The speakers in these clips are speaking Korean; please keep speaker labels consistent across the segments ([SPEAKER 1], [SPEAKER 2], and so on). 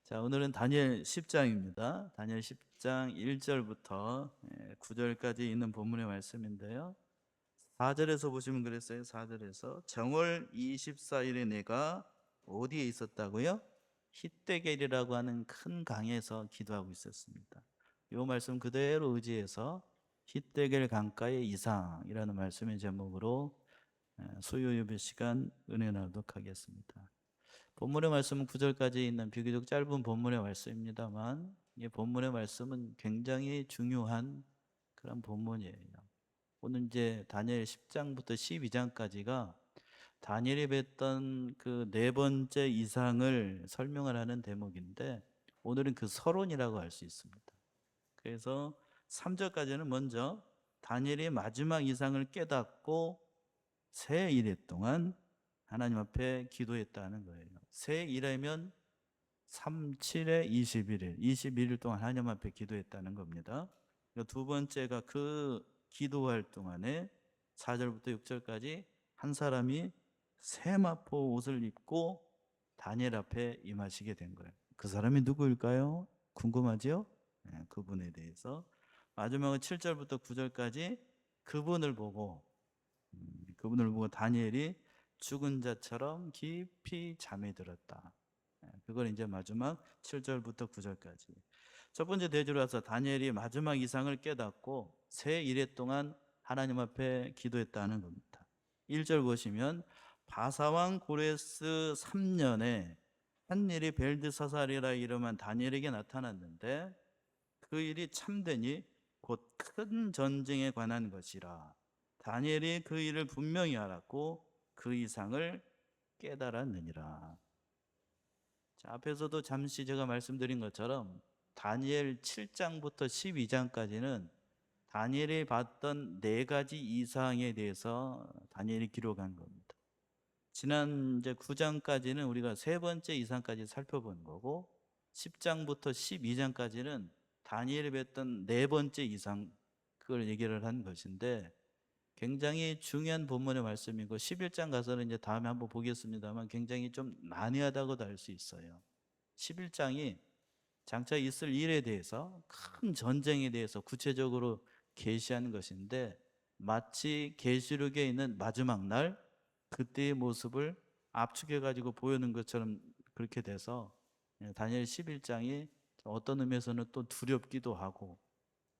[SPEAKER 1] 자, 오늘은 다니엘 10장입니다. 다니엘 10장 1절부터 9절까지 있는 본문의 말씀인데요. 4절에서 보시면 그랬어요. 4절에서 정월 24일에 내가 어디에 있었다고요? hit데겔이라고 하는 큰 강에서 기도하고 있었습니다. 이 말씀 그대로 의지해서 hit데겔 강가의 이상이라는 말씀의 제목으로 수요 예배 시간 은혜 나누도록 하겠습니다. 본문의 말씀은 9절까지 있는 비교적 짧은 본문의 말씀입니다만 이 본문의 말씀은 굉장히 중요한 그런 본문이에요. 오늘 이제 다니엘 10장부터 12장까지가 다니엘이 뵀던 그 네 번째 이상을 설명을 하는 대목인데 오늘은 그 서론이라고 할 수 있습니다. 그래서 3절까지는 먼저 다니엘이 마지막 이상을 깨닫고 새 일해 동안 하나님 앞에 기도했다는 거예요. 새 일하면 3, 7에 21일, 21일 동안 하나님 앞에 기도했다는 겁니다. 두 번째가 그 기도할 동안에 4절부터 6절까지 한 사람이 세마포 옷을 입고 다니엘 앞에 임하시게 된 거예요. 그 사람이 누구일까요? 궁금하죠? 네, 그분에 대해서 마지막은 7절부터 9절까지 그분을 보고 다니엘이 죽은 자처럼 깊이 잠에 들었다. 그걸 이제 마지막 7절부터 9절까지. 첫 번째 대주로 와서 다니엘이 마지막 이상을 깨닫고 새 일해 동안 하나님 앞에 기도했다는 겁니다. 1절 보시면 바사왕 고레스 3년에 한 일이 벨드사살이라 이름한 다니엘에게 나타났는데 그 일이 참되니 곧 큰 전쟁에 관한 것이라. 다니엘이 그 일을 분명히 알았고 그 이상을 깨달았느니라. 자, 앞에서도 잠시 제가 말씀드린 것처럼 다니엘 7장부터 12장까지는 다니엘이 봤던 네 가지 이상에 대해서 다니엘이 기록한 겁니다. 지난 이제 9장까지는 우리가 세 번째 이상까지 살펴본 거고 10장부터 12장까지는 다니엘이 뵀던 네 번째 이상 그걸 얘기를 한 것인데 굉장히 중요한 본문의 말씀이고 11장 가서는 이제 다음에 한번 보겠습니다만 굉장히 좀 난해하다고도 할 수 있어요. 11장이 장차 있을 일에 대해서 큰 전쟁에 대해서 구체적으로 계시한 것인데 마치 계시록에 있는 마지막 날 그때의 모습을 압축해 가지고 보여는 것처럼 그렇게 돼서 다니엘 11장이 어떤 의미에서는 또 두렵기도 하고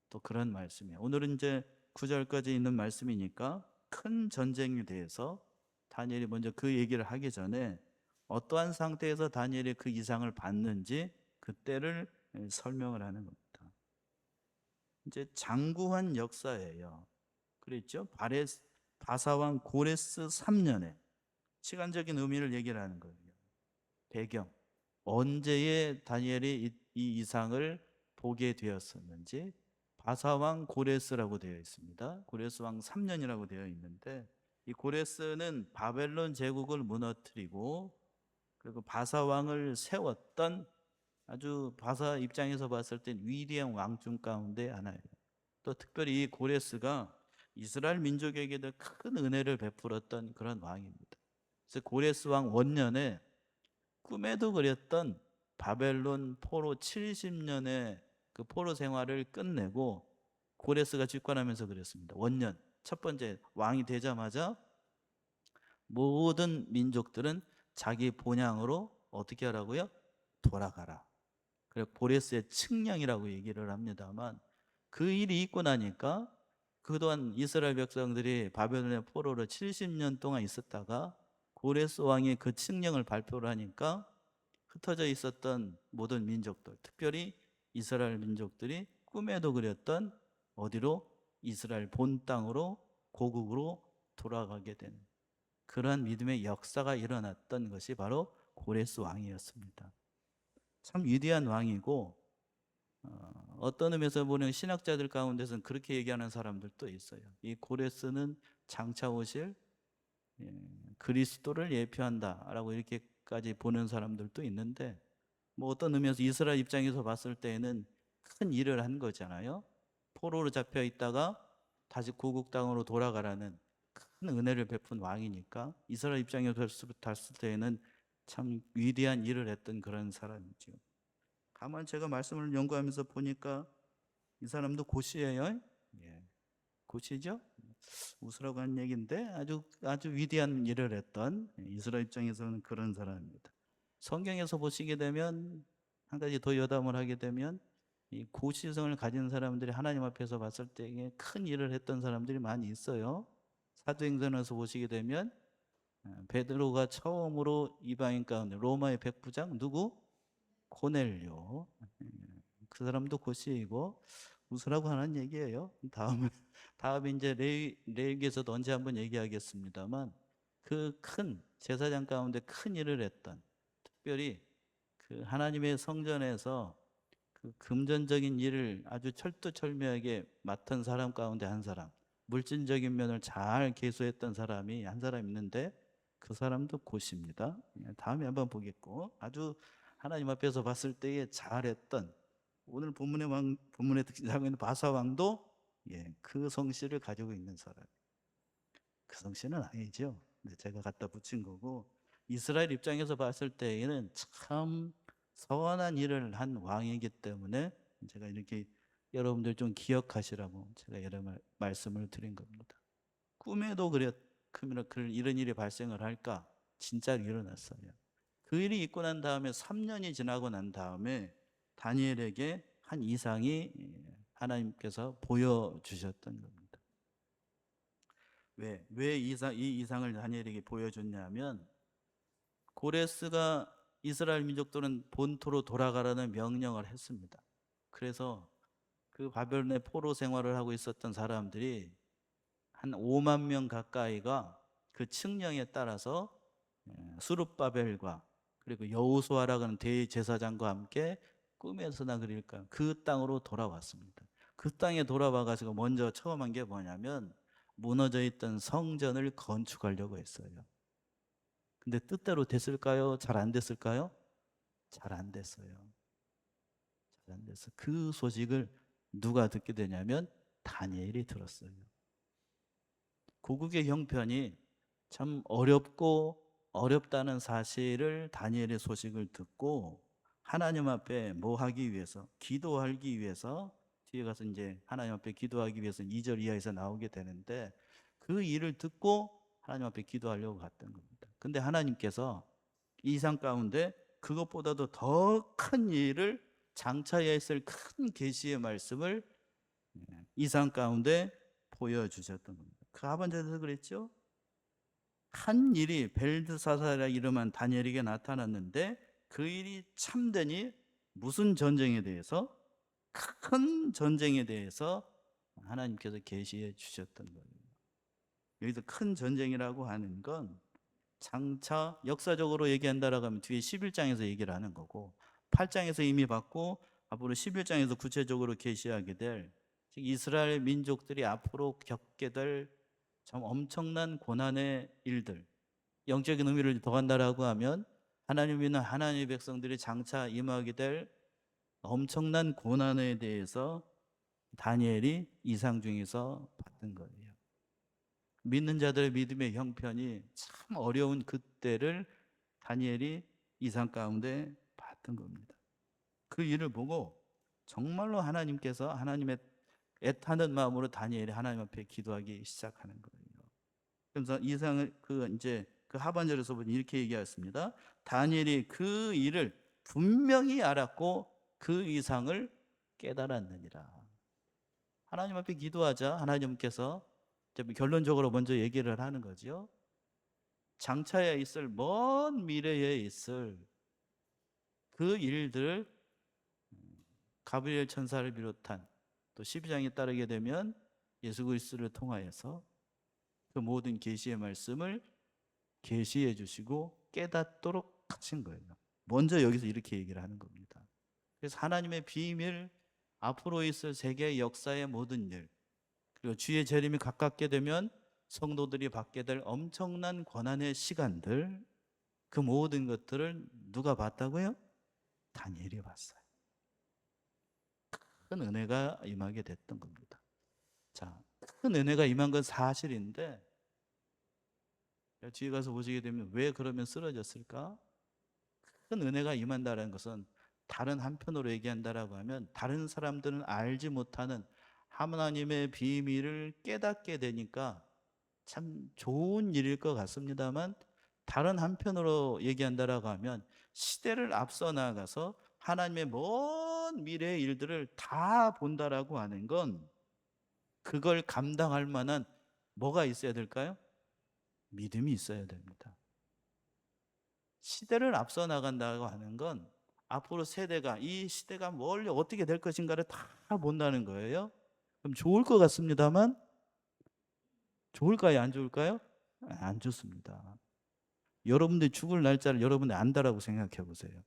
[SPEAKER 1] 또 그런 말씀이에요. 오늘은 이제 9절까지 있는 말씀이니까 큰 전쟁에 대해서 다니엘이 먼저 그 얘기를 하기 전에 어떠한 상태에서 다니엘이 그 이상을 봤는지 그때를 설명을 하는 겁니다. 이제 장구한 역사예요. 그랬죠? 바사왕 고레스 3년에 시간적인 의미를 얘기를 하는 거예요. 배경. 언제에 다니엘이 이 이상을 보게 되었었는지 바사왕 고레스라고 되어 있습니다. 고레스 왕 3년이라고 되어 있는데 이 고레스는 바벨론 제국을 무너뜨리고 그리고 바사 왕을 세웠던 아주 바사 입장에서 봤을 땐 위대한 왕중 가운데 하나예요. 또 특별히 이 고레스가 이스라엘 민족에게도 큰 은혜를 베풀었던 그런 왕입니다. 그래서 고레스 왕 원년에 꿈에도 그렸던 바벨론 포로 70년의 그 포로 생활을 끝내고 고레스가 집권하면서 그랬습니다. 원년 첫 번째 왕이 되자마자 모든 민족들은 자기 본향으로 어떻게 하라고요? 돌아가라. 그래서 고레스의 측량이라고 얘기를 합니다만 그 일이 있고 나니까 그동안 이스라엘 백성들이 바벨론의 포로로 70년 동안 있었다가 고레스 왕이 그 칙령을 발표를 하니까 흩어져 있었던 모든 민족들, 특별히 이스라엘 민족들이 꿈에도 그렸던 어디로? 이스라엘 본 땅으로 고국으로 돌아가게 되는 그러한 믿음의 역사가 일어났던 것이 바로 고레스 왕이었습니다. 참 위대한 왕이고 어떤 의미에서 보면 신학자들 가운데서는 그렇게 얘기하는 사람들도 있어요. 이 고레스는 장차 오실 그리스도를 예표한다라고 이렇게까지 보는 사람들도 있는데 뭐 어떤 의미에서 이스라엘 입장에서 봤을 때에는 큰 일을 한 거잖아요. 포로로 잡혀 있다가 다시 고국 땅으로 돌아가라는 큰 은혜를 베푼 왕이니까 이스라엘 입장에서 봤을 때에는 참 위대한 일을 했던 그런 사람이죠. 가만 제가 말씀을 연구하면서 보니까 이 사람도 고시예요. 예, 고시죠? 웃으라고 한 얘기인데 아주 위대한 일을 했던 이스라엘 입장에서는 그런 사람입니다. 성경에서 보시게 되면 한 가지 더 여담을 하게 되면 이 고시성을 가진 사람들이 하나님 앞에서 봤을 때 큰 일을 했던 사람들이 많이 있어요. 사도행전에서 보시게 되면 베드로가 처음으로 이방인 가운데 로마의 백부장 누구? 고넬료. 그 사람도 고시이고 웃으라고 하는 얘기예요. 다음에 이제 레위기에서도 언제 한번 얘기하겠습니다만 그 큰 제사장 가운데 큰 일을 했던, 특별히 그 하나님의 성전에서 그 금전적인 일을 아주 철두철미하게 맡은 사람 가운데 한 사람, 물질적인 면을 잘 계수했던 사람이 한 사람 있는데 그 사람도 고시입니다. 다음에 한번 보겠고, 아주 하나님 앞에서 봤을 때에 잘했던, 오늘 본문에 등장하고 있는 바사 왕도 그 성씨를 가지고 있는 사람. 그 성씨는 아니죠. 근데 제가 갖다 붙인 거고, 이스라엘 입장에서 봤을 때에는 참 선한 일을 한 왕이기 때문에 제가 이렇게 여러분들 좀 기억하시라고 제가 여러 말씀을 드린 겁니다. 꿈에도 이런 일이 발생을 할까? 진짜로 일어났어요. 그 일이 있고 난 다음에 3년이 지나고 난 다음에 다니엘에게 한 이상이 하나님께서 보여주셨던 겁니다. 왜 이 이상을 다니엘에게 보여줬냐면, 고레스가 이스라엘 민족들은 본토로 돌아가라는 명령을 했습니다. 그래서 그 바벨론의 포로 생활을 하고 있었던 사람들이 한 5만 명 가까이가 그 칙령에 따라서 수룹바벨과 그리고 여호수아라고 하는 대제사장과 함께 꿈에서나 그릴까 그 땅으로 돌아왔습니다. 그 땅에 돌아와 가지고 먼저 처음 한 게 뭐냐면 무너져 있던 성전을 건축하려고 했어요. 근데 뜻대로 됐을까요? 잘 안 됐을까요? 잘 안 됐어요. 잘 안 됐어. 그 소식을 누가 듣게 되냐면 다니엘이 들었어요. 고국의 형편이 참 어렵다는 사실을 다니엘의 소식을 듣고 하나님 앞에 뭐 하기 위해서, 기도하기 위해서, 뒤에 가서 이제 하나님 앞에 기도하기 위해서 2절 이하에서 나오게 되는데, 그 일을 듣고 하나님 앞에 기도하려고 갔던 겁니다. 근데 하나님께서 이상 가운데 그것보다도 더 큰 일을, 장차에 있을 큰 계시의 말씀을 이상 가운데 보여주셨던 겁니다. 그 하반절에서 그랬죠. 한 일이 벨드사사라 이름한 다니엘에게 나타났는데 그 일이 참되니 무슨 전쟁에 대해서? 큰 전쟁에 대해서 하나님께서 계시해 주셨던 거예요. 여기서 큰 전쟁이라고 하는 건 장차 역사적으로 얘기한다라고 하면 뒤에 11장에서 얘기를 하는 거고, 8장에서 이미 봤고 앞으로 11장에서 구체적으로 계시하게 될, 즉 이스라엘 민족들이 앞으로 겪게 될 참 엄청난 고난의 일들, 영적인 의미를 더한다라고 하면 하나님 믿는 하나님의 백성들이 장차 임하게 될 엄청난 고난에 대해서 다니엘이 이상 중에서 봤던 거예요. 믿는 자들의 믿음의 형편이 참 어려운 그때를 다니엘이 이상 가운데 봤던 겁니다. 그 일을 보고 정말로 하나님께서 하나님의 애타는 마음으로 다니엘이 하나님 앞에 기도하기 시작하는 거예요. 그래서 이상을 이제 그 하반절에서 보니 이렇게 얘기했습니다. 다니엘이 그 일을 분명히 알았고 그 이상을 깨달았느니라. 하나님 앞에 기도하자 하나님께서 결론적으로 먼저 얘기를 하는 거죠. 장차에 있을 먼 미래에 있을 그 일들, 가브리엘 천사를 비롯한 또 12장에 따르게 되면 예수 그리스도를 통하여서 그 모든 계시의 말씀을 계시해 주시고 깨닫도록 하신 거예요. 먼저 여기서 이렇게 얘기를 하는 겁니다. 그래서 하나님의 비밀, 앞으로 있을 세계의 역사의 모든 일, 그리고 주의 재림이 가깝게 되면 성도들이 받게 될 엄청난 고난의 시간들, 그 모든 것들을 누가 봤다고요? 다니엘이 봤어요. 큰 은혜가 임하게 됐던 겁니다. 자, 큰 은혜가 임한 건 사실인데 뒤에 가서 보시게 되면 왜 그러면 쓰러졌을까? 큰 은혜가 임한다는 것은 다른 한편으로 얘기한다라고 하면 다른 사람들은 알지 못하는 하나님의 비밀을 깨닫게 되니까 참 좋은 일일 것 같습니다만, 다른 한편으로 얘기한다라고 하면 시대를 앞서 나가서 하나님의 먼 미래의 일들을 다 본다라고 하는 건, 그걸 감당할 만한 뭐가 있어야 될까요? 믿음이 있어야 됩니다. 시대를 앞서 나간다고 하는 건 앞으로 세대가, 이 시대가 뭘 어떻게 될 것인가를 다 본다는 거예요. 그럼 좋을 것 같습니다만, 좋을까요? 안 좋을까요? 안 좋습니다. 여러분들이 죽을 날짜를 여러분이 안다라고 생각해 보세요.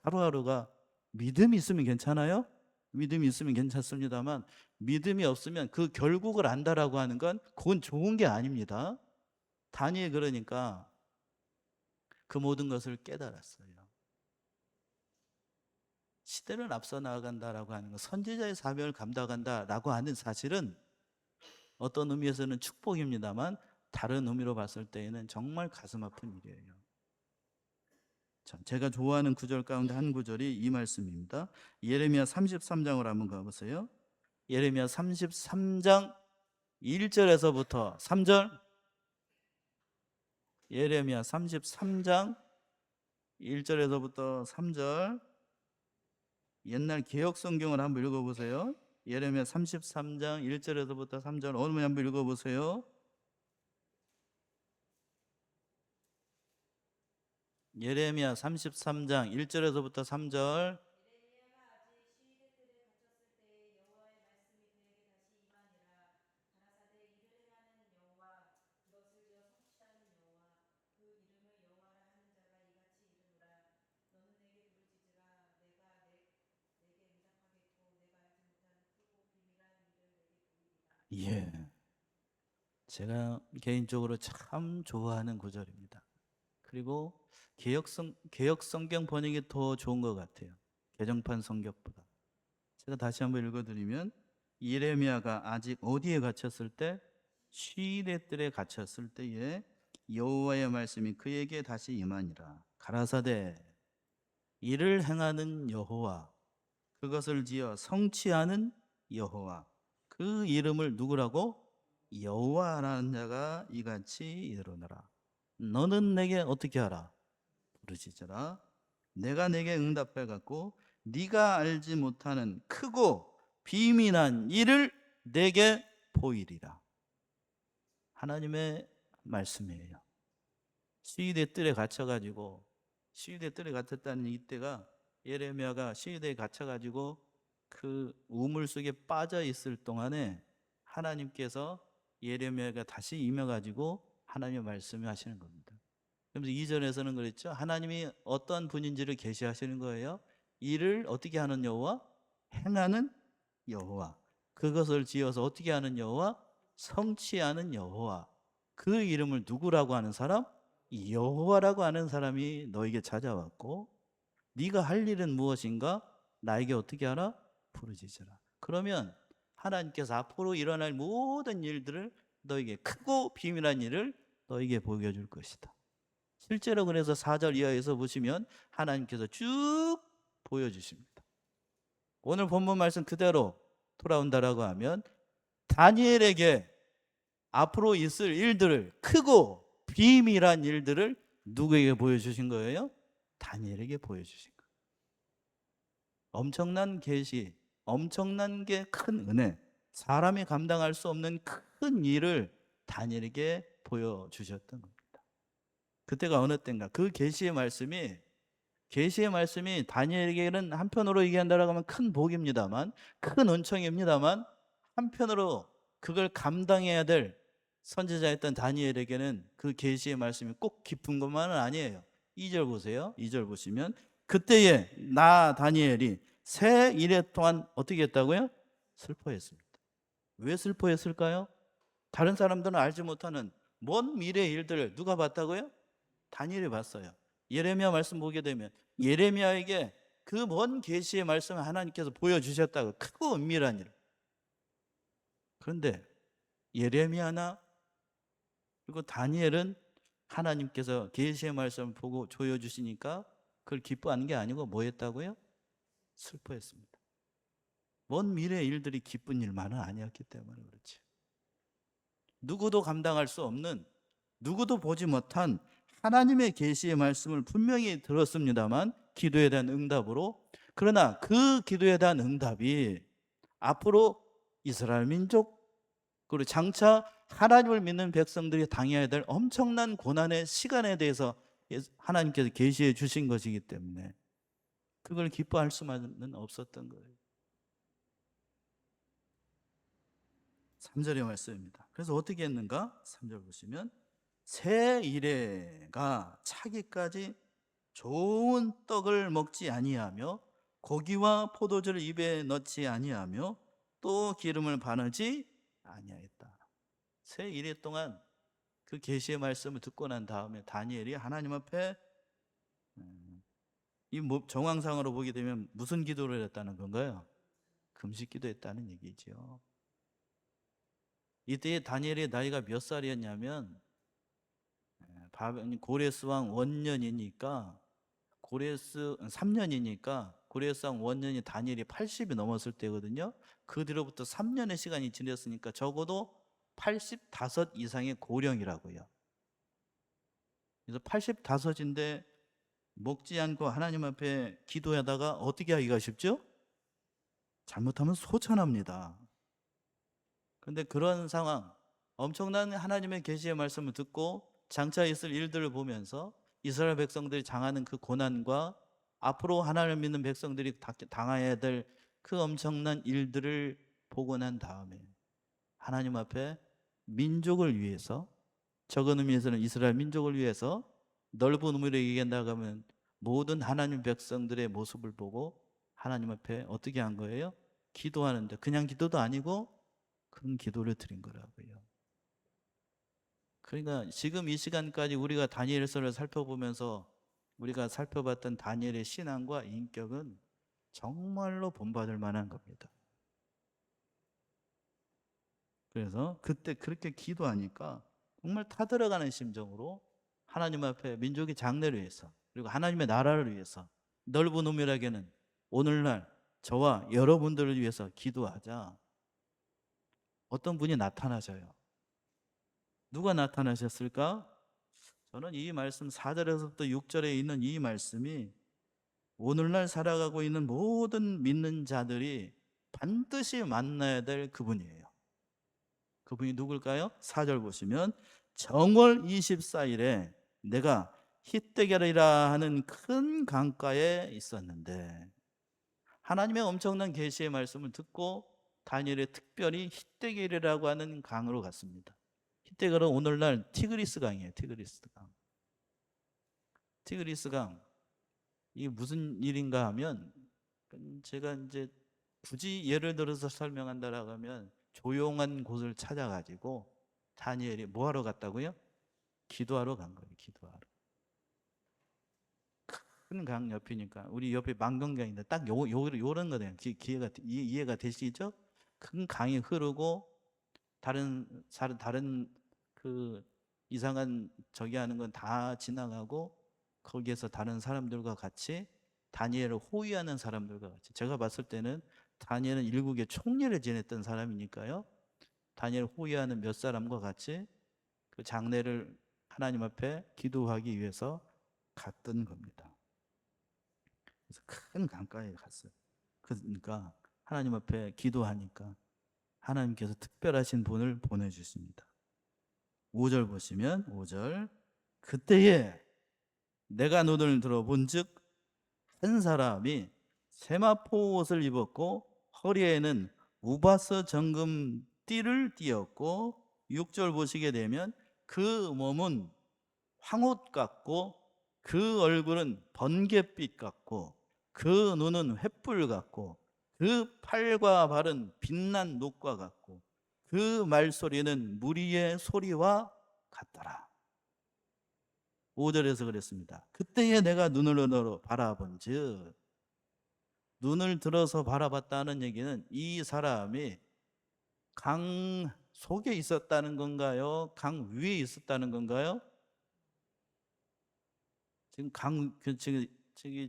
[SPEAKER 1] 하루하루가 믿음이 있으면 괜찮아요? 믿음이 있으면 괜찮습니다만, 믿음이 없으면 그 결국을 안다라고 하는 건 그건 좋은 게 아닙니다. 다니엘 그러니까 그 모든 것을 깨달았어요. 시대를 앞서 나간다라고 하는 것, 선지자의 사명을 감당한다라고 하는 사실은 어떤 의미에서는 축복입니다만, 다른 의미로 봤을 때에는 정말 가슴 아픈 일이에요. 자, 제가 좋아하는 구절 가운데 한 구절이 이 말씀입니다. 예레미야 33장을 한번 가보세요. 예레미야 33장 1절에서부터 3절. 예레미야 33장 1절에서부터 3절. 옛날 개역 성경을 한번 읽어보세요. 예레미야 33장 1절에서부터 3절. 오늘 한번 읽어보세요. 예레미야 33장 1절에서부터 3절.
[SPEAKER 2] 예레미야가 아직 시위대 뜰에 갇혔을 때에 여호와의 말씀이 그에게 다시 임하니라. 가라사대 이를 행하는 여호와, 그것을 지어 성취하는 여호와, 그 이름을 여호와라 하는 자가 이같이 이르노라. 너는 내게 부르짖으라. 내게 응답하겠고 내가 알지 못하는 크고 비밀한 일을 내게 보이리라.
[SPEAKER 1] 예, 제가 개인적으로 참 좋아하는 구절입니다. 그리고 개역 성경 번역이 더 좋은 것 같아요. 개정판 성경보다. 제가 다시 한번 읽어드리면, 예레미야가 아직 어디에 갇혔을 때? 시대 뜰에 갇혔을 때에 여호와의 말씀이 그에게 다시 임하니라. 가라사대 이를 행하는 여호와, 그것을 지어 성취하는 여호와, 그 이름을 누구라고? 여호와라는 자가 이같이 이르노라. 너는 내게 어떻게 하라? 부르짖으라. 내가 내게 응답해 갖고 네가 알지 못하는 크고 비밀한 일을 내게 보이리라. 하나님의 말씀이에요. 시위대 뜰에 갇혀가지고, 시위대 뜰에 갇혔다는 이때가 예레미야가 시위대에 갇혀가지고 그 우물 속에 빠져 있을 동안에 하나님께서 예레미야가 다시 임해가지고 하나님의 말씀을 하시는 겁니다. 그래서 이전에서는 그랬죠. 하나님이 어떤 분인지를 계시하시는 거예요. 일을 어떻게 하는 여호와? 행하는 여호와. 그것을 지어서 어떻게 하는 여호와? 성취하는 여호와. 그 이름을 누구라고 하는 사람? 여호와라고 하는 사람이 너에게 찾아왔고, 네가 할 일은 무엇인가? 나에게 어떻게 하라? 부르짖으라. 그러면 하나님께서 앞으로 일어날 모든 일들을, 너에게 크고 비밀한 일을 너에게 보여줄 것이다. 실제로 그래서 4절 이하에서 보시면 하나님께서 쭉 보여주십니다. 오늘 본문 말씀 그대로 돌아온다라고 하면, 다니엘에게 앞으로 있을 일들을, 크고 비밀한 일들을 누구에게 보여주신 거예요? 다니엘에게 보여주신 거예요. 엄청난 계시, 엄청난 게 큰 은혜, 사람이 감당할 수 없는 큰 일을 다니엘에게 보여주셨던 겁니다. 그때가 어느 때인가, 그 계시의 말씀이 다니엘에게는 한편으로 얘기한다라고 하면 큰 복입니다만, 큰 은총입니다만, 한편으로 그걸 감당해야 될 선지자였던 다니엘에게는 그 계시의 말씀이 꼭 깊은 것만은 아니에요. 2절 보세요. 2절 보시면, 그때에 나 다니엘이 새 이래 동안 어떻게 했다고요? 슬퍼했습니다. 왜 슬퍼했을까요? 다른 사람들은 알지 못하는 먼 미래의 일들을 누가 봤다고요? 다니엘이 봤어요. 예레미야 말씀 보게 되면 예레미야에게 그 먼 계시의 말씀을 하나님께서 보여주셨다고, 크고 은밀한 일. 그런데 예레미야나 그리고 다니엘은 하나님께서 계시의 말씀을 보고 보여주시니까 그걸 기뻐하는 게 아니고 뭐 했다고요? 슬퍼했습니다. 먼 미래의 일들이 기쁜 일만은 아니었기 때문에 그렇지. 누구도 감당할 수 없는, 누구도 보지 못한 하나님의 계시의 말씀을 분명히 들었습니다만 기도에 대한 응답으로, 그러나 그 기도에 대한 응답이 앞으로 이스라엘 민족, 그리고 장차 하나님을 믿는 백성들이 당해야 될 엄청난 고난의 시간에 대해서 하나님께서 계시해 주신 것이기 때문에 그걸 기뻐할 수만은 없었던 거예요. 3절의 말씀입니다. 그래서 어떻게 했는가? 3절 보시면 새 이레가 차기까지 좋은 떡을 먹지 아니하며 고기와 포도주를 입에 넣지 아니하며 또 기름을 바르지 아니하였다. 새 이레 동안 그 계시의 말씀을 듣고 난 다음에 다니엘이 하나님 앞에 이 정황상으로 보게 되면 무슨 기도를 했다는 건가요? 금식 기도했다는 얘기죠. 이때 다니엘의 나이가 몇 살이었냐면 고레스 왕 원년이니까 고레스 3년이니까 고레스 왕 원년이 다니엘이 80이 넘었을 때거든요. 그 뒤로부터 3년의 시간이 지났으니까 적어도 85 이상의 고령이라고요. 그래서 85인데 먹지 않고 하나님 앞에 기도하다가 어떻게 하기가 쉽죠? 잘못하면 소천합니다. 그런데 그런 상황, 엄청난 하나님의 계시의 말씀을 듣고 장차 있을 일들을 보면서 이스라엘 백성들이 당하는 그 고난과 앞으로 하나님을 믿는 백성들이 당해야 될 그 엄청난 일들을 보고 난 다음에 하나님 앞에 민족을 위해서, 적은 의미에서는 이스라엘 민족을 위해서, 넓은 의미로 얘기한다면 모든 하나님 백성들의 모습을 보고 하나님 앞에 어떻게 한 거예요? 기도하는데 그냥 기도도 아니고 큰 기도를 드린 거라고요. 그러니까 지금 이 시간까지 우리가 다니엘서를 살펴보면서 우리가 살펴봤던 다니엘의 신앙과 인격은 정말로 본받을 만한 겁니다. 그래서 그때 그렇게 기도하니까 정말 타들어가는 심정으로 하나님 앞에 민족의 장래를 위해서, 그리고 하나님의 나라를 위해서, 넓은 의미라기에는 오늘날 저와 여러분들을 위해서 기도하자. 어떤 분이 나타나셔요. 누가 나타나셨을까? 저는 이 말씀 4절에서부터 6절에 있는 이 말씀이 오늘날 살아가고 있는 모든 믿는 자들이 반드시 만나야 될 그분이에요. 그분이 누굴까요? 4절 보시면 정월 24일에 내가 히데겔이라 하는 큰 강가에 있었는데, 하나님의 엄청난 계시의 말씀을 듣고 다니엘이 특별히 히데겔이라고 하는 강으로 갔습니다. 히데겔은 오늘날 티그리스 강이에요. 티그리스 강. 티그리스 강. 이게 무슨 일인가 하면 제가 이제 굳이 예를 들어서 설명한다라고 하면 조용한 곳을 찾아가지고 다니엘이 뭐 하러 갔다고요? 기도하러 간 거예요. 기도하러. 큰 강 옆이니까 우리 옆에 만경강인데 딱 요런 거네요. 이해가 되시죠? 큰 강이 흐르고 다른 그 이상한 저기 하는 건 다 지나가고 거기에서 다른 사람들과 같이 다니엘을 호위하는 사람들과 같이, 제가 봤을 때는 다니엘은 일국의 총리를 지냈던 사람이니까요. 다니엘 호위하는 몇 사람과 같이 그 장례를 하나님 앞에 기도하기 위해서 갔던 겁니다. 그래서 큰 강가에 갔어요. 그러니까 하나님 앞에 기도하니까 하나님께서 특별하신 분을 보내주십니다. 5절 보시면 5절 그때에 내가 눈을 들어본즉 한 사람이 세마포 옷을 입었고 허리에는 우바스 정금 띠를 띠었고 6절 보시게 되면 그 몸은 황옷 같고 그 얼굴은 번갯빛 같고 그 눈은 횃불 같고 그 팔과 발은 빛난 녹과 같고 그 말소리는 무리의 소리와 같더라. 5절에서 그랬습니다. 그때에 내가 눈을 들어 바라본즉, 눈을 들어서 바라봤다는 얘기는 이 사람이 강 속에 있었다는 건가요? 강 위에 있었다는 건가요? 지금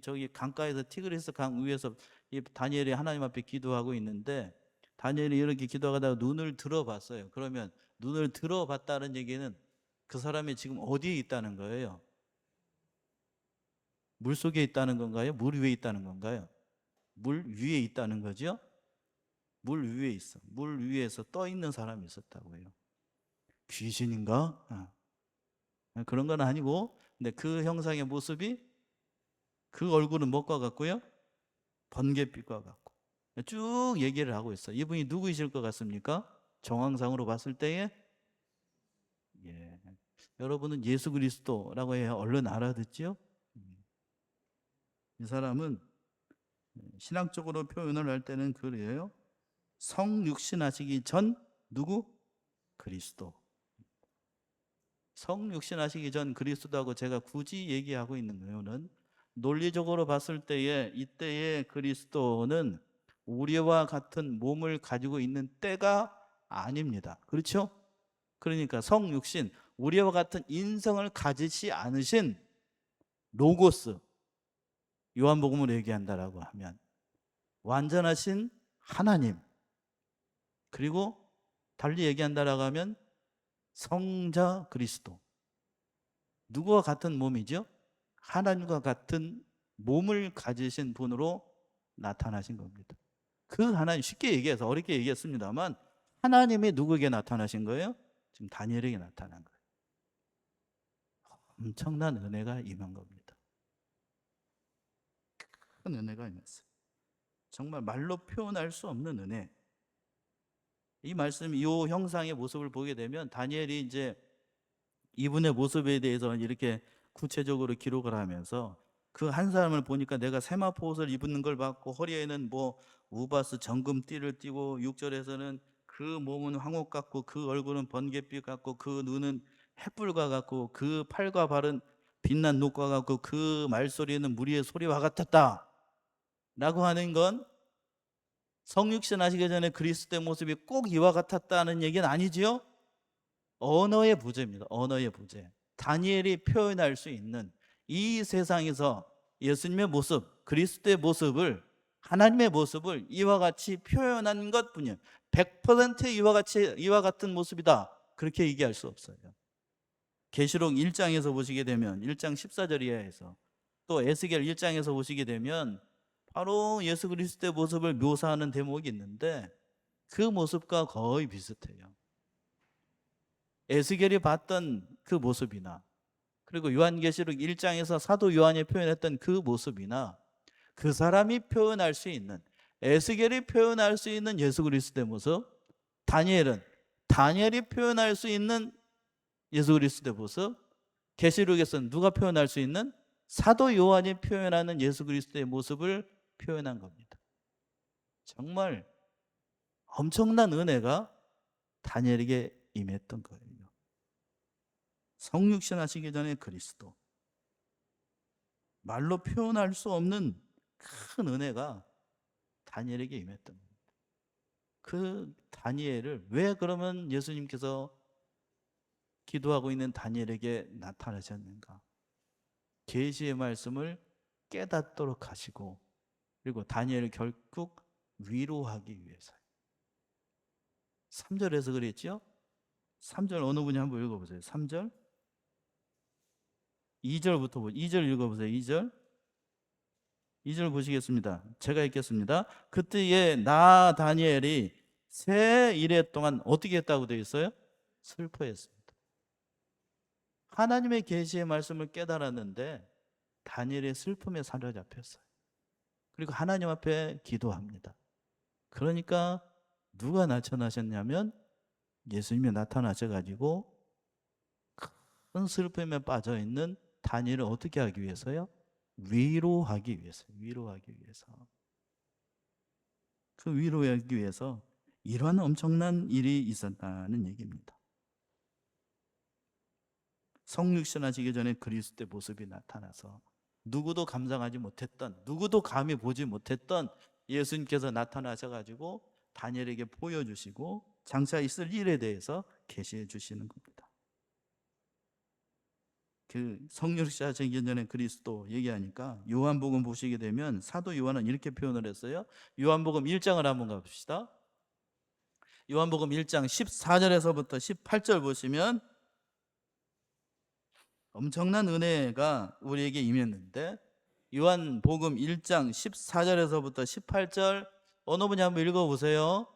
[SPEAKER 1] 저기 강가에서 티그리스 강 위에서 이 다니엘이 하나님 앞에 기도하고 있는데 다니엘이 이렇게 기도하다가 눈을 들어봤어요. 그러면 눈을 들어봤다는 얘기는 그 사람이 지금 어디에 있다는 거예요? 물 속에 있다는 건가요? 물 위에 있다는 건가요? 물 위에 있다는 거죠? 물 위에 있어. 물 위에서 떠 있는 사람이 있었다고요. 귀신인가? 그런 건 아니고, 근데 그 형상의 모습이 그 얼굴은 뭐과 같고요? 번갯빛과 같고. 쭉 얘기를 하고 있어요. 이분이 누구이실 것 같습니까? 정황상으로 봤을 때에 예. 여러분은 예수 그리스도라고 해야 얼른 알아듣죠? 이 사람은 신학적으로 표현을 할 때는 그래요. 성육신하시기 전 누구? 그리스도. 성육신하시기 전 그리스도하고 제가 굳이 얘기하고 있는 거는 논리적으로 봤을 때에 이때의 그리스도는 우리와 같은 몸을 가지고 있는 때가 아닙니다. 그렇죠? 그러니까 성육신, 우리와 같은 인성을 가지지 않으신 로고스, 요한복음으로 얘기한다라고 하면 완전하신 하나님, 그리고 달리 얘기한다라고 하면 성자 그리스도. 누구와 같은 몸이죠? 하나님과 같은 몸을 가지신 분으로 나타나신 겁니다. 그 하나님, 쉽게 얘기해서 어렵게 얘기했습니다만 하나님이 누구에게 나타나신 거예요? 지금 다니엘에게 나타난 거예요. 엄청난 은혜가 임한 겁니다. 큰 은혜가 임했어요. 정말 말로 표현할 수 없는 은혜. 이 말씀, 이 형상의 모습을 보게 되면 다니엘이 이제 이분의 모습에 대해서 이렇게 구체적으로 기록을 하면서 그 한 사람을 보니까 내가 세마포 옷을 입는 걸 봤고 허리에는 뭐 우바스 정금띠를 띠고 6절에서는 그 몸은 황옥 같고 그 얼굴은 번갯빛 같고 그 눈은 햇불과 같고 그 팔과 발은 빛난 녹과 같고 그 말소리는 무리의 소리와 같았다 라고 하는 건 성육신 하시기 전에 그리스도의 모습이 꼭 이와 같았다는 얘기는 아니지요. 언어의 부재입니다. 언어의 부재. 다니엘이 표현할 수 있는 이 세상에서 예수님의 모습, 그리스도의 모습을, 하나님의 모습을 이와 같이 표현한 것뿐이에요. 100% 이와 같은 모습이다. 그렇게 얘기할 수 없어요. 계시록 1장에서 보시게 되면 1장 14절 이하에서 또 에스겔 1장에서 보시게 되면 바로 예수 그리스도의 모습을 묘사하는 대목이 있는데 그 모습과 거의 비슷해요. 에스겔이 봤던 그 모습이나 그리고 요한계시록 1장에서 사도 요한이 표현했던 그 모습이나 그 사람이 표현할 수 있는, 에스겔이 표현할 수 있는 예수 그리스도의 모습, 다니엘이 표현할 수 있는 예수 그리스도의 모습, 계시록에서는 누가 표현할 수 있는? 사도 요한이 표현하는 예수 그리스도의 모습을 표현한 겁니다. 정말 엄청난 은혜가 다니엘에게 임했던 거예요. 성육신 하시기 전에 그리스도. 말로 표현할 수 없는 큰 은혜가 다니엘에게 임했던 겁니다. 그 다니엘을 왜 그러면 예수님께서 기도하고 있는 다니엘에게 나타나셨는가? 계시의 말씀을 깨닫도록 하시고 그리고 다니엘을 결국 위로하기 위해서요. 3절에서 그랬죠? 3절 어느 분이 한번 읽어보세요. 3절 2절부터 2절 읽어보세요. 2절 보시겠습니다. 제가 읽겠습니다. 그때에 나 다니엘이 세 일해 동안 어떻게 했다고 되어 있어요? 슬퍼했습니다. 하나님의 계시의 말씀을 깨달았는데 다니엘의 슬픔에 사로잡혔어요. 그리고 하나님 앞에 기도합니다. 그러니까 누가 나타나셨냐면 예수님이 나타나셔가지고 큰 슬픔에 빠져 있는 다니엘을 어떻게 하기 위해서요? 위로하기 위해서. 그 위로하기 위해서 이러한 엄청난 일이 있었다는 얘기입니다. 성육신 하시기 전에 그리스도의 모습이 나타나서 누구도 감상하지 못했던, 누구도 감히 보지 못했던 예수님께서 나타나셔가지고 다니엘에게 보여주시고 장차 있을 일에 대해서 계시해 주시는 겁니다. 그 성육신하시기 전에 그리스도 얘기하니까 요한복음 보시게 되면 사도 요한은 이렇게 표현을 했어요. 요한복음 1장을 한번 가봅시다. 요한복음 1장 14절에서부터 18절 보시면 엄청난 은혜가 우리에게 임했는데, 요한복음 1장 14절에서부터 18절 어느 분이 한번 읽어보세요.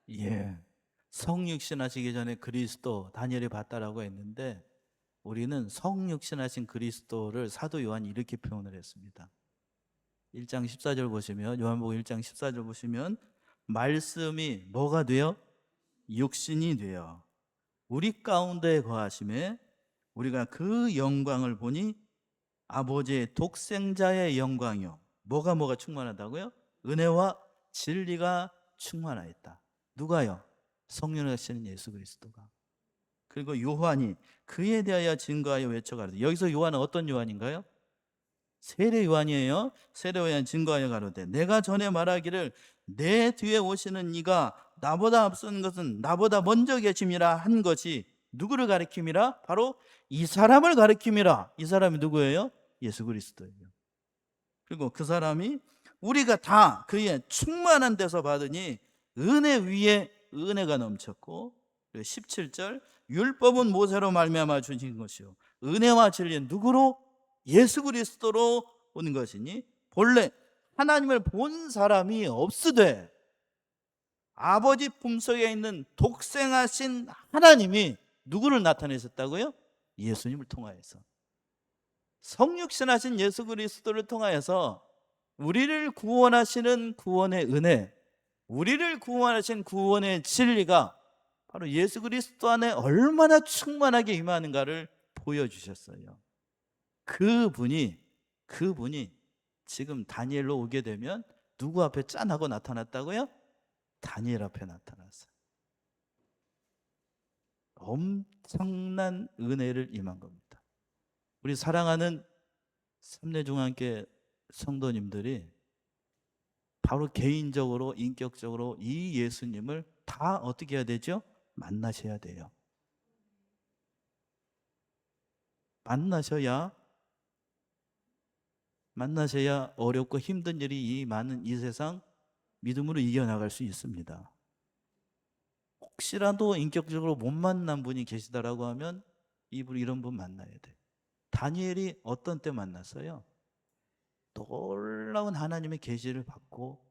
[SPEAKER 1] 예, 성육신하시기 전에 그리스도 다니엘이 봤다라고 했는데, 우리는 성육신하신 그리스도를 사도 요한이 이렇게 표현을 했습니다. 1장 14절 보시면, 요한복음 1장 14절 보시면 말씀이 뭐가 돼요? 육신이 되어 우리 가운데 거하심에 우리가 그 영광을 보니 아버지의 독생자의 영광이요. 뭐가 충만하다고요? 은혜와 진리가 충만하였다. 누가요? 성령하시는 예수 그리스도가. 그리고 요한이 그에 대하여 증거하여 외쳐가로되, 여기서 요한은 어떤 요한인가요? 세례 요한이에요. 세례 요한 증거하여 가로되, 내가 전에 말하기를 내 뒤에 오시는 이가 나보다 앞선 것은 나보다 먼저 계심이라 한 것이 누구를 가리킴이라? 바로 이 사람을 가리킴이라. 이 사람이 누구예요? 예수 그리스도예요. 그리고 그 사람이 우리가 다 그의 충만한 데서 받으니 은혜 위에 은혜가 넘쳤고, 17절 율법은 모세로 말미암아 주신 것이요 은혜와 진리는 누구로? 예수 그리스도로 온 것이니 본래 하나님을 본 사람이 없으되 아버지 품속에 있는 독생하신 하나님이 누구를 나타내셨다고요? 예수님을 통하여서. 성육신하신 예수 그리스도를 통하여서 우리를 구원하시는 구원의 은혜, 우리를 구원하신 구원의 진리가 바로 예수 그리스도 안에 얼마나 충만하게 임하는가를 보여주셨어요. 그분이 지금 다니엘로 오게 되면 누구 앞에 짠하고 나타났다고요? 다니엘 앞에 나타났어요. 엄청난 은혜를 임한 겁니다. 우리 사랑하는 삼례중앙교회 성도님들이 바로 개인적으로 인격적으로 이 예수님을 다 어떻게 해야 되죠? 만나셔야 돼요. 만나셔야 어렵고 힘든 일이 이 많은 이 세상 믿음으로 이겨나갈 수 있습니다. 혹시라도 인격적으로 못 만난 분이 계시다라고 하면 이런 분 만나야 돼. 다니엘이 어떤 때 만났어요? 놀라운 하나님의 계시를 받고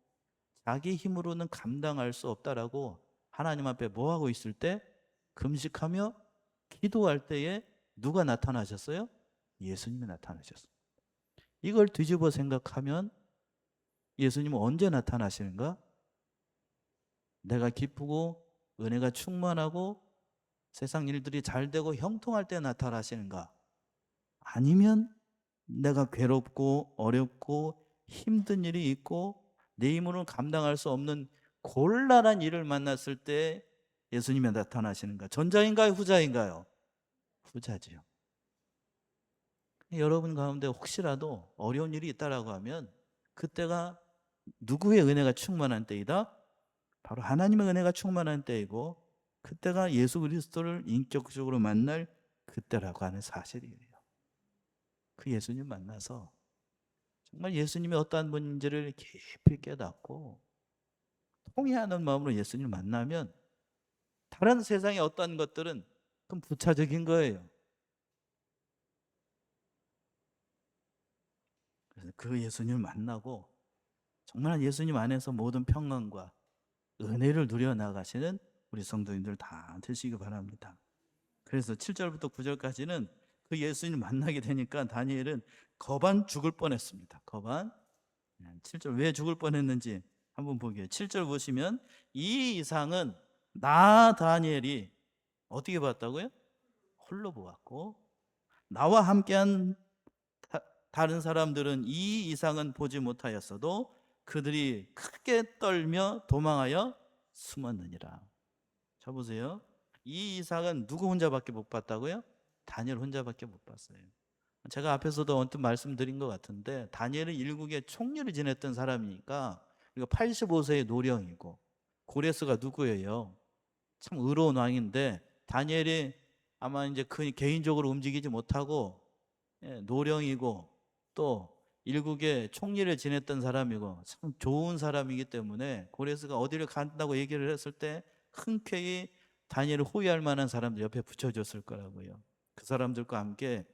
[SPEAKER 1] 자기 힘으로는 감당할 수 없다라고 하나님 앞에 뭐 하고 있을 때? 금식하며 기도할 때에 누가 나타나셨어요? 예수님이 나타나셨어요. 이걸 뒤집어 생각하면 예수님은 언제 나타나시는가? 내가 기쁘고 은혜가 충만하고 세상 일들이 잘 되고 형통할 때 나타나시는가? 아니면 내가 괴롭고 어렵고 힘든 일이 있고 내 힘으로는 감당할 수 없는 곤란한 일을 만났을 때 예수님이 나타나시는가? 전자인가요? 후자인가요? 후자지요. 여러분 가운데 혹시라도 어려운 일이 있다라고 하면 그때가 누구의 은혜가 충만한 때이다? 바로 하나님의 은혜가 충만한 때이고, 그때가 예수 그리스도를 인격적으로 만날 그때라고 하는 사실이에요. 그 예수님 만나서 정말 예수님이 어떠한 분인지를 깊이 깨닫고 통회하는 마음으로 예수님을 만나면 다른 세상의 어떠한 것들은 그건 부차적인 거예요. 그래서 그 예수님을 만나고 정말 예수님 안에서 모든 평강과 은혜를 누려나가시는 우리 성도님들 다 되시기 바랍니다. 그래서 7절부터 9절까지는 그 예수님 만나게 되니까 다니엘은 거반 죽을 뻔했습니다. 거반. 7절 왜 죽을 뻔했는지 한번 보게요. 7절 보시면 이 이상은 나 다니엘이 어떻게 봤다고요? 홀로 보았고 나와 함께한 다른 사람들은 이 이상은 보지 못하였어도 그들이 크게 떨며 도망하여 숨었느니라. 자 보세요. 이 이상은 누구 혼자밖에 못 봤다고요? 다니엘 혼자밖에 못 봤어요. 제가 앞에서도 언뜻 말씀드린 것 같은데 다니엘은 일국의 총리를 지냈던 사람이니까 그리고 85세의 노령이고 고레스가 누구예요? 참 의로운 왕인데 다니엘이 아마 이제 그 개인적으로 움직이지 못하고 노령이고 또 일국의 총리를 지냈던 사람이고 참 좋은 사람이기 때문에 고레스가 어디를 간다고 얘기를 했을 때 흔쾌히 다니엘을 호위할 만한 사람들 옆에 붙여줬을 거라고요. 그 사람들과 함께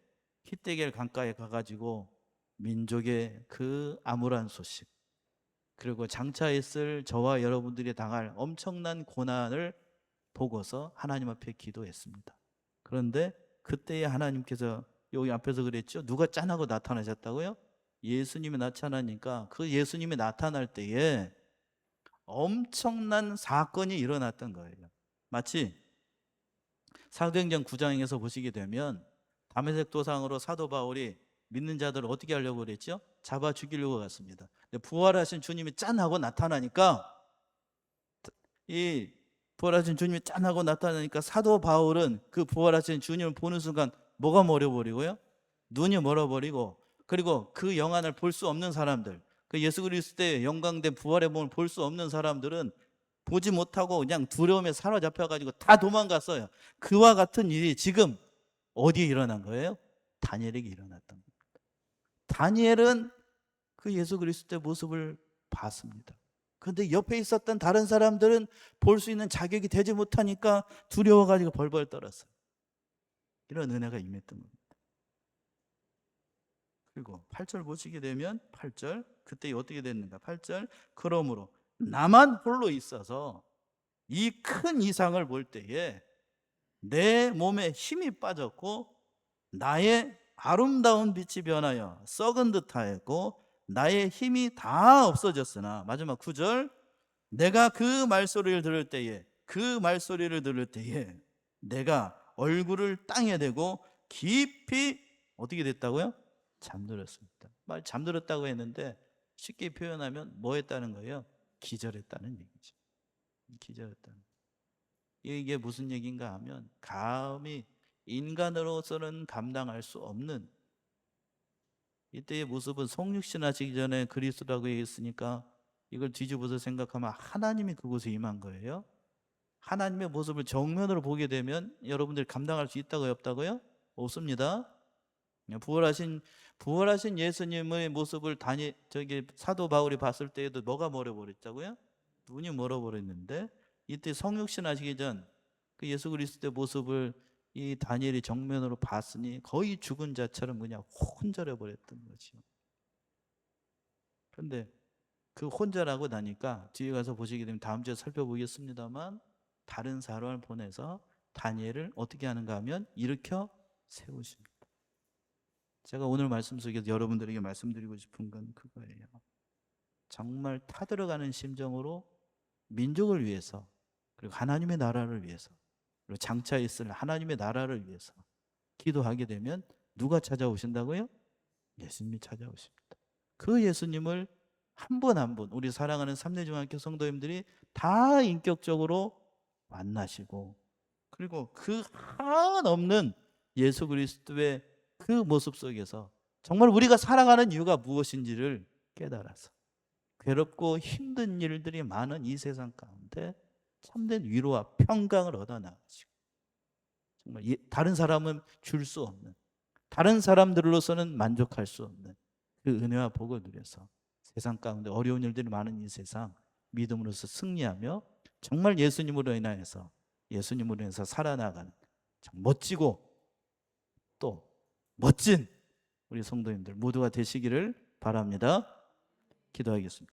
[SPEAKER 1] 히데겔 강가에 가가지고 민족의 그 암울한 소식 그리고 장차 있을 저와 여러분들이 당할 엄청난 고난을 보고서 하나님 앞에 기도했습니다. 그런데 그때에 하나님께서 여기 앞에서 그랬죠. 누가 짠하고 나타나셨다고요? 예수님이 나타나니까 그 예수님이 나타날 때에 엄청난 사건이 일어났던 거예요. 마치 사도행전 9장에서 보시게 되면 다메섹 도상으로 사도 바울이 믿는 자들을 어떻게 하려고 그랬죠? 잡아 죽이려고 갔습니다. 근데 부활하신 주님이 짠하고 나타나니까 이 부활하신 주님이 짠하고 나타나니까 사도 바울은 그 부활하신 주님을 보는 순간 뭐가 멀어버리고요? 눈이 멀어버리고 그리고 그 영안을 볼 수 없는 사람들 그 예수 그리스도의 영광된 부활의 몸을 볼 수 없는 사람들은 보지 못하고 그냥 두려움에 사로잡혀가지고 다 도망갔어요. 그와 같은 일이 지금 어디에 일어난 거예요? 다니엘에게 일어났던 겁니다. 다니엘은 그 예수 그리스도의 모습을 봤습니다. 그런데 옆에 있었던 다른 사람들은 볼 수 있는 자격이 되지 못하니까 두려워가지고 벌벌 떨었어요. 이런 은혜가 임했던 겁니다. 그리고 8절 보시게 되면 8절 그때 어떻게 됐는가? 8절 그러므로 나만 홀로 있어서 이 큰 이상을 볼 때에 내 몸에 힘이 빠졌고 나의 아름다운 빛이 변하여 썩은 듯하였고 나의 힘이 다 없어졌으나 마지막 9절 내가 그 말소리를 들을 때에 내가 얼굴을 땅에 대고 깊이 어떻게 됐다고요? 잠들었습니다. 말 잠들었다고 했는데 쉽게 표현하면 뭐 했다는 거예요? 기절했다는 얘기죠. 기절했다는. 이게 무슨 얘기인가 하면 감히 인간으로서는 감당할 수 없는 이때의 모습은 성육신 하시기 전에 그리스도라고 얘기했으니까 이걸 뒤집어서 생각하면 하나님이 그곳에 임한 거예요. 하나님의 모습을 정면으로 보게 되면 여러분들이 감당할 수 있다고요? 없다고요? 없습니다. 부활하신 예수님의 모습을 사도 바울이 봤을 때에도 뭐가 멀어버렸다고요? 눈이 멀어버렸는데 이때 성육신 하시기 전 그 예수 그리스도의 모습을 이 다니엘이 정면으로 봤으니 거의 죽은 자처럼 그냥 혼절해 버렸던 거죠. 그런데 그 혼절하고 나니까 뒤에 가서 보시게 되면 다음 주에 살펴보겠습니다만 다른 사람을 보내서 다니엘을 어떻게 하는가 하면 일으켜 세우십니다. 제가 오늘 말씀 속에서 여러분들에게 말씀드리고 싶은 건 그거예요. 정말 타들어가는 심정으로 민족을 위해서 그리고 하나님의 나라를 위해서 그리고 장차 있을 하나님의 나라를 위해서 기도하게 되면 누가 찾아오신다고요? 예수님이 찾아오십니다. 그 예수님을 한 분 한 분 우리 사랑하는 삼례중앙교 성도님들이 다 인격적으로 만나시고 그리고 그 한없는 예수 그리스도의 그 모습 속에서 정말 우리가 살아가는 이유가 무엇인지를 깨달아서 괴롭고 힘든 일들이 많은 이 세상 가운데 참된 위로와 평강을 얻어나가시고 정말 다른 사람은 줄 수 없는 다른 사람들로서는 만족할 수 없는 그 은혜와 복을 누려서 세상 가운데 어려운 일들이 많은 이 세상 믿음으로서 승리하며 정말 예수님으로 인해서 살아나가는 참 멋지고 또 멋진 우리 성도님들 모두가 되시기를 바랍니다. 기도하겠습니다.